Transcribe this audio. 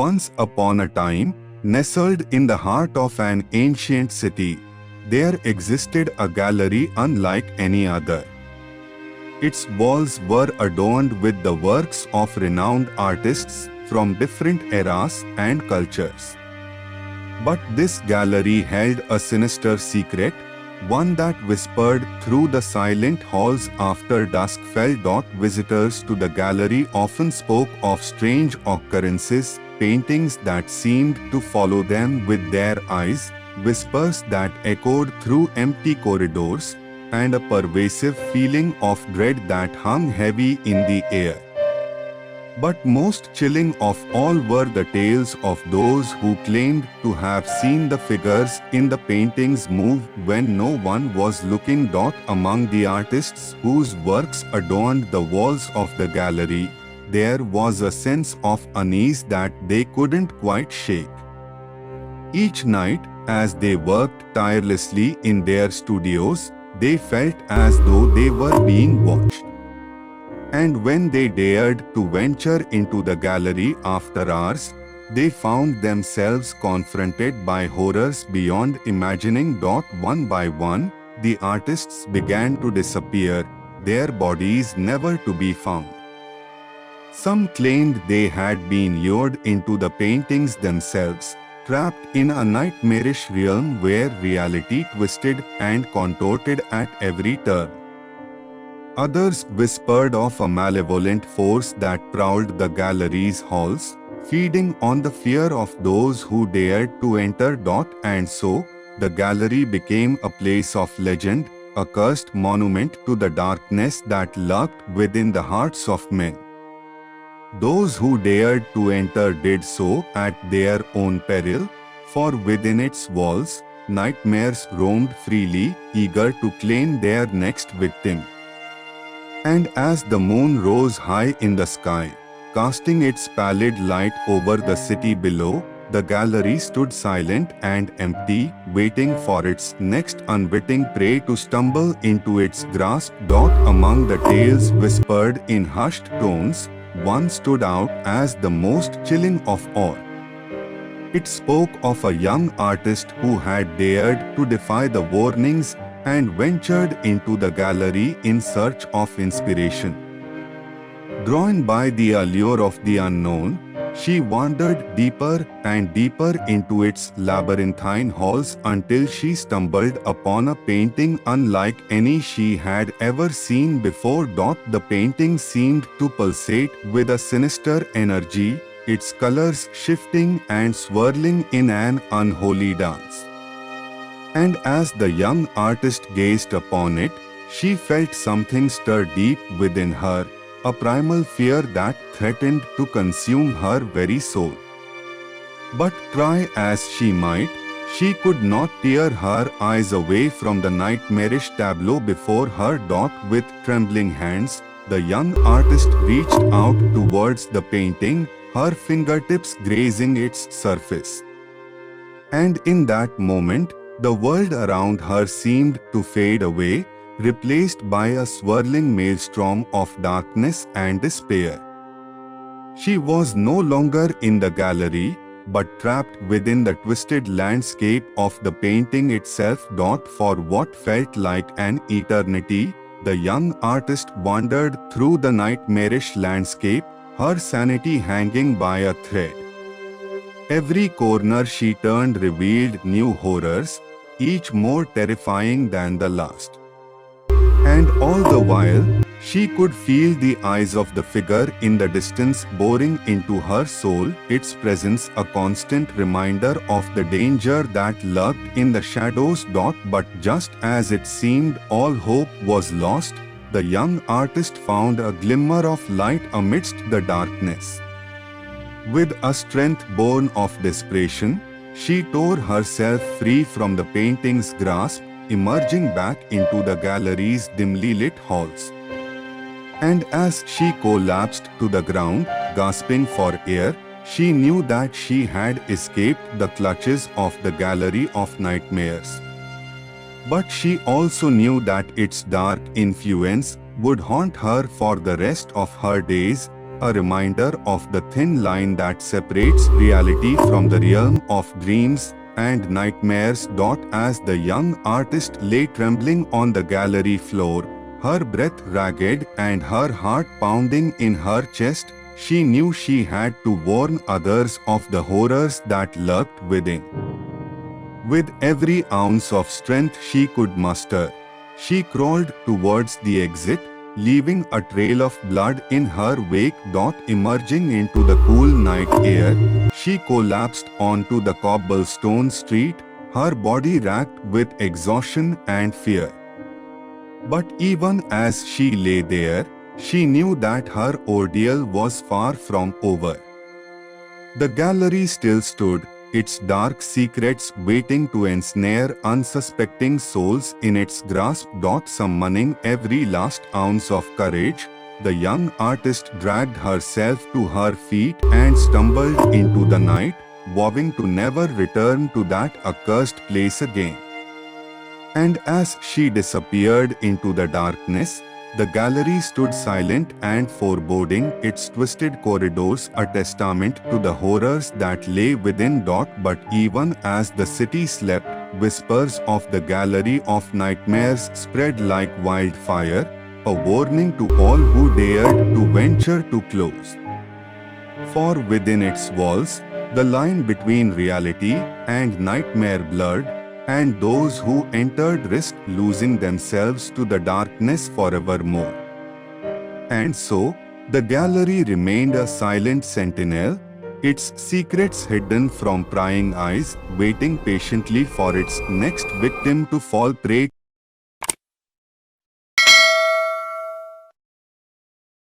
Once upon a time, nestled in the heart of an ancient city, there existed a gallery unlike any other. Its walls were adorned with the works of renowned artists from different eras and cultures. But this gallery held a sinister secret, one that whispered through the silent halls after dusk fell. Visitors to the gallery often spoke of strange occurrences, paintings that seemed to follow them with their eyes, whispers that echoed through empty corridors, and a pervasive feeling of dread that hung heavy in the air. But most chilling of all were the tales of those who claimed to have seen the figures in the paintings move when no one was looking. Among the artists whose works adorned the walls of the gallery, there was a sense of unease that they couldn't quite shake. Each night, as they worked tirelessly in their studios, they felt as though they were being watched. And when they dared to venture into the gallery after hours, they found themselves confronted by horrors beyond imagining. One by one, the artists began to disappear, their bodies never to be found. Some claimed they had been lured into the paintings themselves, trapped in a nightmarish realm where reality twisted and contorted at every turn. Others whispered of a malevolent force that prowled the gallery's halls, feeding on the fear of those who dared to enter. And so, the gallery became a place of legend, a cursed monument to the darkness that lurked within the hearts of men. Those who dared to enter did so at their own peril, for within its walls, nightmares roamed freely, eager to claim their next victim. And as the moon rose high in the sky, casting its pallid light over the city below, the gallery stood silent and empty, waiting for its next unwitting prey to stumble into its grasp. Among the tales whispered in hushed tones, one stood out as the most chilling of all. It spoke of a young artist who had dared to defy the warnings and ventured into the gallery in search of inspiration. Drawn by the allure of the unknown, she wandered deeper and deeper into its labyrinthine halls until she stumbled upon a painting unlike any she had ever seen before. The painting seemed to pulsate with a sinister energy, its colors shifting and swirling in an unholy dance. And as the young artist gazed upon it, she felt something stir deep within her, a primal fear that threatened to consume her very soul. But try as she might, she could not tear her eyes away from the nightmarish tableau before her. With trembling hands, the young artist reached out towards the painting, her fingertips grazing its surface. And in that moment, the world around her seemed to fade away, replaced by a swirling maelstrom of darkness and despair. She was no longer in the gallery, but trapped within the twisted landscape of the painting itself. For what felt like an eternity, the young artist wandered through the nightmarish landscape, her sanity hanging by a thread. Every corner she turned revealed new horrors, each more terrifying than the last. And all the while, she could feel the eyes of the figure in the distance boring into her soul, its presence a constant reminder of the danger that lurked in the shadows. But just as it seemed all hope was lost, the young artist found a glimmer of light amidst the darkness. With a strength born of desperation, she tore herself free from the painting's grasp, emerging back into the gallery's dimly lit halls. And as she collapsed to the ground, gasping for air, she knew that she had escaped the clutches of the gallery of nightmares. But she also knew that its dark influence would haunt her for the rest of her days, a reminder of the thin line that separates reality from the realm of dreams and nightmares. As the young artist lay trembling on the gallery floor, her breath ragged and her heart pounding in her chest, she knew she had to warn others of the horrors that lurked within. With every ounce of strength she could muster, she crawled towards the exit, leaving a trail of blood in her wake. Emerging into the cool night air, she collapsed onto the cobblestone street, her body racked with exhaustion and fear. But even as she lay there, she knew that her ordeal was far from over. The gallery still stood, its dark secrets waiting to ensnare unsuspecting souls in its grasp. Summoning every last ounce of courage, the young artist dragged herself to her feet and stumbled into the night, vowing to never return to that accursed place again. And as she disappeared into the darkness, the gallery stood silent and foreboding, its twisted corridors a testament to the horrors that lay within. But even as the city slept, whispers of the gallery of nightmares spread like wildfire, a warning to all who dared to venture too close. For within its walls, the line between reality and nightmare blurred, and those who entered risked losing themselves to the darkness forevermore. And so, the gallery remained a silent sentinel, its secrets hidden from prying eyes, waiting patiently for its next victim to fall prey.